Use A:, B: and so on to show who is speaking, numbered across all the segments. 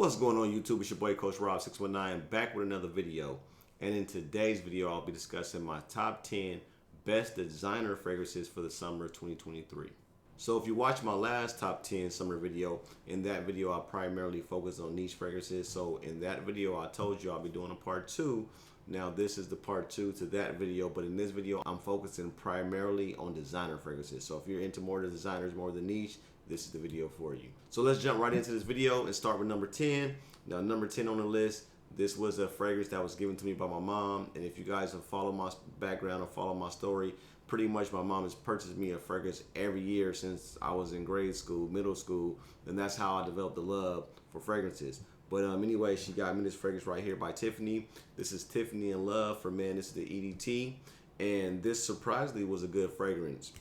A: What's going on YouTube? It's your boy Coach Rob 619 back with another video. And in today's video, I'll be discussing my top 10 best designer fragrances for the summer of 2023. So if you watch my last top 10 summer video, in that video I primarily focused on niche fragrances. So in that video I told you I'll be doing a part 2. Now this is the part 2 to that video, but in this video I'm focusing primarily on designer fragrances. So if you're into more of the designers, more of the niche, this is the video for you. So let's jump right into this video and start with number 10. Now number 10 on the list, this was a fragrance that was given to me by my mom. And if you guys have followed my background or follow my story, pretty much my mom has purchased me a fragrance every year since I was in grade school, middle school. And that's how I developed the love for fragrances. But anyway, she got me this fragrance right here by Tiffany. This is Tiffany in Love for Men. This is the EDT. And this surprisingly was a good fragrance.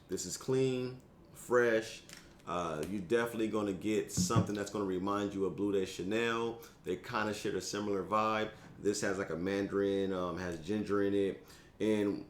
A: This is clean, fresh. You're definitely going to get something that's going to remind you of Bleu de Chanel. They kind of share a similar vibe. This has like a mandarin, has ginger in it. And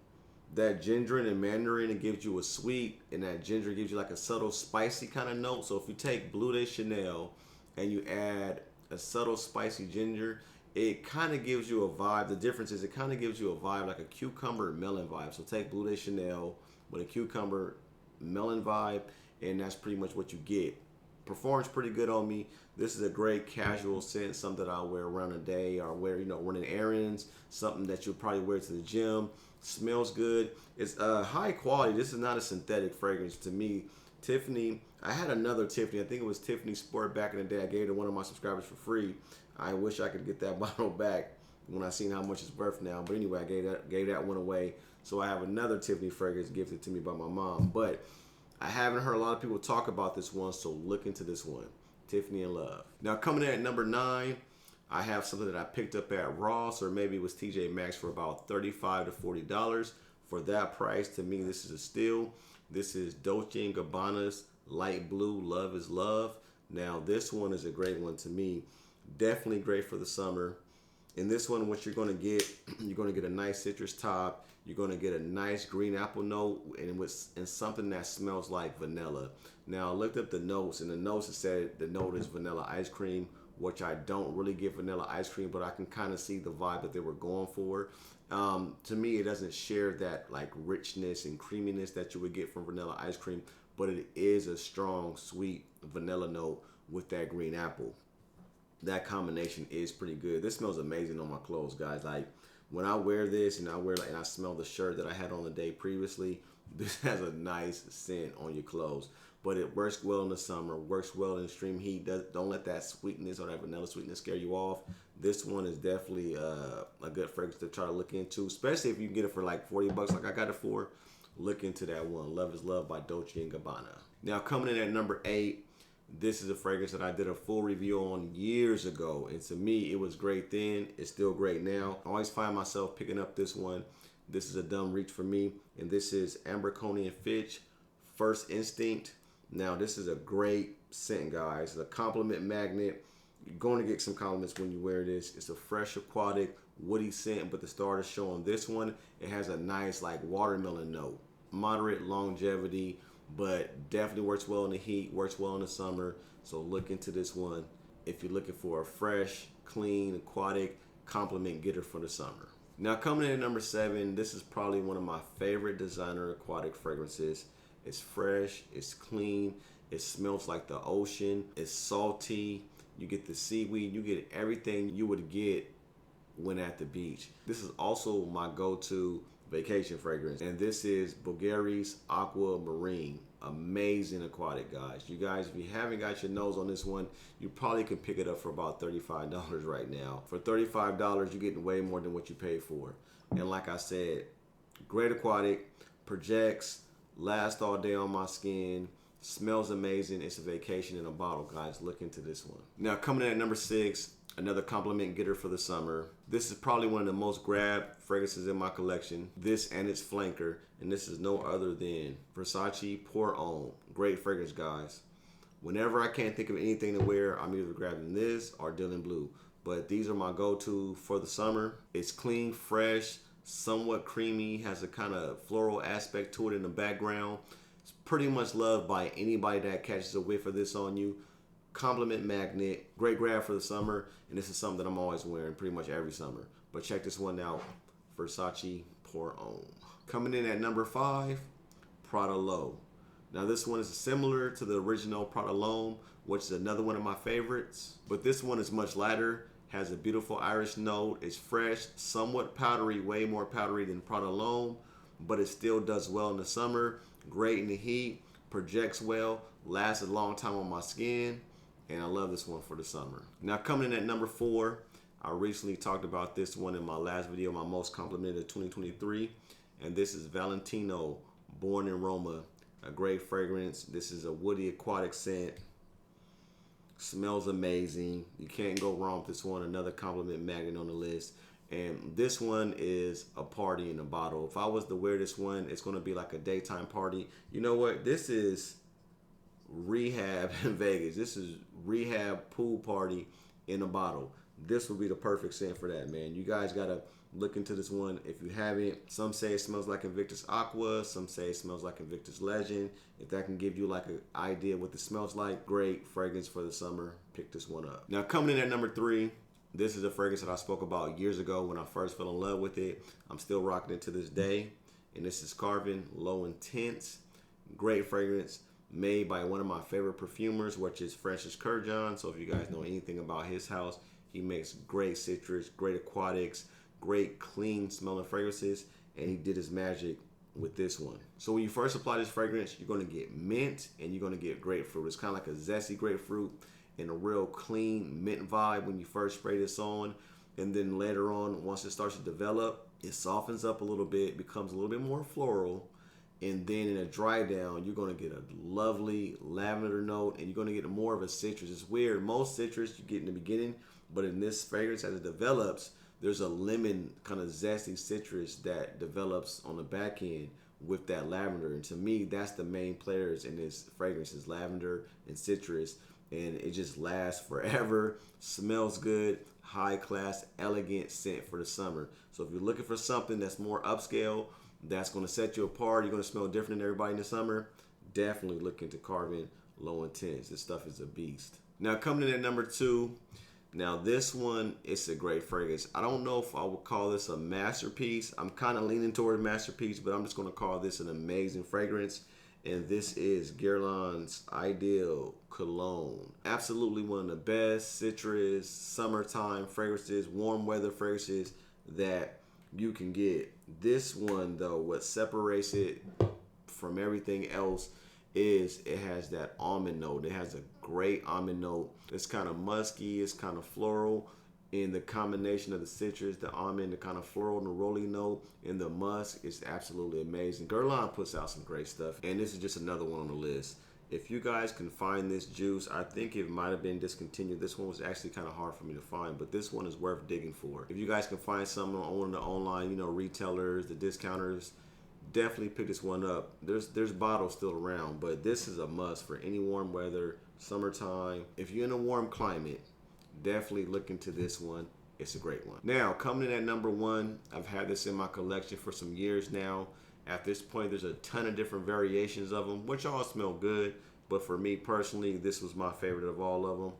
A: that ginger and mandarin, it gives you a sweet, and that ginger gives you like a subtle spicy kind of note. So if you take Bleu de Chanel and you add a subtle spicy ginger, it kind of gives you a vibe. The difference is it kind of gives you a vibe like a cucumber melon vibe. So take Bleu de Chanel with a cucumber melon vibe, and that's pretty much what you get. Performs pretty good on me. This is a great casual scent, something that I'll wear around the day or wear, running errands, something that you'll probably wear to the gym. Smells good. It's high quality. This is not a synthetic fragrance to me. Tiffany, I had another Tiffany. I think it was Tiffany Sport back in the day. I gave it to one of my subscribers for free. I wish I could get that bottle back when I seen how much it's worth now. But anyway, I gave that one away. So I have another Tiffany fragrance gifted to me by my mom. But I haven't heard a lot of people talk about this one, so look into this one. Tiffany in Love. Now coming in at number 9, I have something that I picked up at Ross, or maybe it was TJ Maxx, for about $35 to $40. For that price, to me, this is a steal. This is Dolce & Gabbana's Light Blue Love is Love. Now this one is a great one to me. Definitely great for the summer. In this one, what you're going to get, you're going to get a nice citrus top. You're going to get a nice green apple note and something that smells like vanilla. Now, I looked up the notes, and the notes it said the note is vanilla ice cream, which I don't really get vanilla ice cream, but I can kind of see the vibe that they were going for. To me, it doesn't share that like richness and creaminess that you would get from vanilla ice cream, but it is a strong, sweet vanilla note with that green apple. That combination is pretty good. This smells amazing on my clothes, guys. Like when I wear this and I smell the shirt that I had on the day previously, this has a nice scent on your clothes. But it works well in the summer, works well in extreme heat. Don't let that sweetness or that vanilla sweetness scare you off. This one is definitely a good fragrance to try to look into, especially if you can get it for like $40 like I got it for. Look into that one. Love is Love by Dolce & Gabbana. Now coming in at number 8, this is a fragrance that I did a full review on years ago, and to me, it was great then. It's still great now. I always find myself picking up this one. This is a dumb reach for me, and this is Abercrombie & Fitch First Instinct. Now, this is a great scent, guys. It's a compliment magnet. You're going to get some compliments when you wear this. It's a fresh, aquatic, woody scent, but the star to show on this one, it has a nice, like, watermelon note. Moderate longevity, but definitely works well in the heat, works well in the summer. So look into this one if you're looking for a fresh, clean, aquatic compliment getter for the summer. Now coming in at number 7, this is probably one of my favorite designer aquatic fragrances. It's fresh, it's clean, it smells like the ocean, it's salty, you get the seaweed, you get everything you would get when at the beach. This is also my go-to vacation fragrance, and this is Bulgari's Aqua Marine. Amazing aquatic, guys. You guys, if you haven't got your nose on this one, you probably can pick it up for about $35 right now. For $35, you're getting way more than what you paid for. And like I said, great aquatic, projects, lasts all day on my skin, smells amazing. It's a vacation in a bottle, guys. Look into this one. Now coming in at number 6, another compliment getter for the summer. This is probably one of the most grabbed fragrances in my collection. This and its flanker, and this is no other than Versace Pour Homme. Great fragrance, guys. Whenever I can't think of anything to wear, I'm either grabbing this or Dylan Blue. But these are my go-to for the summer. It's clean, fresh, somewhat creamy, has a kind of floral aspect to it in the background. It's pretty much loved by anybody that catches a whiff of this on you. compliment magnet, great grab for the summer, and this is something that I'm always wearing pretty much every summer. But check this one out, Versace Pour Homme. Coming in at number 5, Prada L'Eau. Now this one is similar to the original Prada L'Homme, which is another one of my favorites, but this one is much lighter, has a beautiful Irish note, it's fresh, somewhat powdery, way more powdery than Prada L'Homme, but it still does well in the summer, great in the heat, projects well, lasts a long time on my skin, and I love this one for the summer. Now coming in at number 4, I recently talked about this one in my last video, my most complimented of 2023, and this is Valentino Born in Roma, a great fragrance. This is a woody aquatic scent. Smells amazing. You can't go wrong with this one. Another compliment magnet on the list. And this one is a party in a bottle. If I was to wear this one, it's going to be like a daytime party. You know what? This is rehab in Vegas. This is rehab pool party in a bottle. This would be the perfect scent for that, man. You guys got to look into this one if you haven't. Some say it smells like Invictus Aqua. Some say it smells like Invictus Legend. If that can give you like an idea what it smells like, great fragrance for the summer. Pick this one up. Now coming in at number 3, this is a fragrance that I spoke about years ago when I first fell in love with it. I'm still rocking it to this day. And this is Carvin Low Intense. Great fragrance made by one of my favorite perfumers, which is Francis Kurjan. So if you guys know anything about his house, he makes great citrus, great aquatics, great clean smelling fragrances, and he did his magic with this one. So when you first apply this fragrance, you're going to get mint and you're going to get grapefruit. It's kind of like a zesty grapefruit and a real clean mint vibe when you first spray this on, and then later on, once it starts to develop, it softens up a little bit, becomes a little bit more floral, and then in a dry down, you're going to get a lovely lavender note, and you're going to get more of a citrus. It's weird, most citrus you get in the beginning, but in this fragrance, as it develops, there's a lemon kind of zesty citrus that develops on the back end with that lavender. And to me, that's the main players in this fragrance is lavender and citrus. And it just lasts forever, smells good, high class, elegant scent for the summer. So if you're looking for something that's more upscale, that's going to set you apart, you're going to smell different than everybody in the summer, definitely look into Carvin Low Intense. This stuff is a beast. Now coming in at number 2, now this one, it's a great fragrance. I don't know if I would call this a masterpiece. I'm kind of leaning toward masterpiece, but I'm just going to call this an amazing fragrance. And this is Guerlain's Ideal Cologne. Absolutely one of the best citrus, summertime fragrances, warm weather fragrances that you can get. This one though, what separates it from everything else is it has that almond note. It has a great almond note. It's kind of musky, it's kind of floral. In the combination of the citrus, the almond, the kind of floral and the rolling note, and the musk is absolutely amazing. Guerlain puts out some great stuff, and this is just another one on the list. If you guys can find this juice, I think it might have been discontinued. This one was actually kind of hard for me to find, but this one is worth digging for. If you guys can find some on one of the online, retailers, the discounters, definitely pick this one up. There's bottles still around, but this is a must for any warm weather, summertime. If you're in a warm climate, definitely look into this one. It's a great one. Now, coming in at number 1, I've had this in my collection for some years now. At this point, there's a ton of different variations of them, which all smell good. But for me personally, this was my favorite of all of them.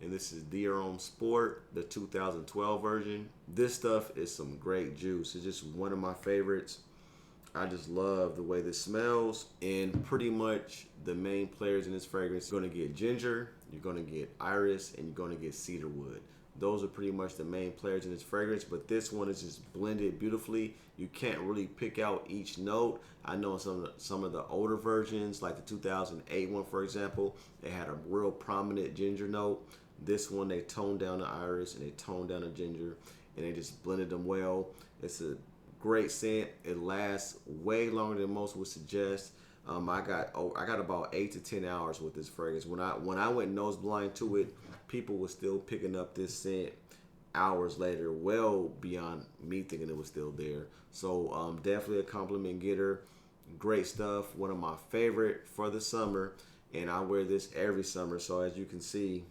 A: And this is Dior Homme Sport, the 2012 version. This stuff is some great juice. It's just one of my favorites. I just love the way this smells, and pretty much the main players in this fragrance, you're going to get ginger, you're going to get iris, and you're going to get cedarwood. Those are pretty much the main players in this fragrance, but this one is just blended beautifully. You can't really pick out each note. I know some of the older versions, like the 2008 one, for example, they had a real prominent ginger note. This one, they toned down the iris and they toned down the ginger, and they just blended them well. It's a great scent. It lasts way longer than most would suggest. I got about 8 to 10 hours with this fragrance. When I went nose blind to it, people were still picking up this scent hours later, well beyond me thinking it was still there. So definitely a compliment getter. Great stuff. One of my favorite for the summer, and I wear this every summer. So as you can see,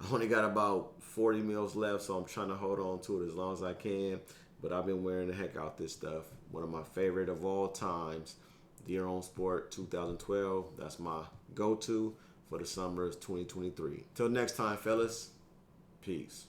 A: I only got about 40 mils left, so I'm trying to hold on to it as long as I can. But I've been wearing the heck out this stuff. One of my favorite of all times, Dior Homme Sport 2012. That's my go-to for the summer of 2023. Till next time, fellas, peace.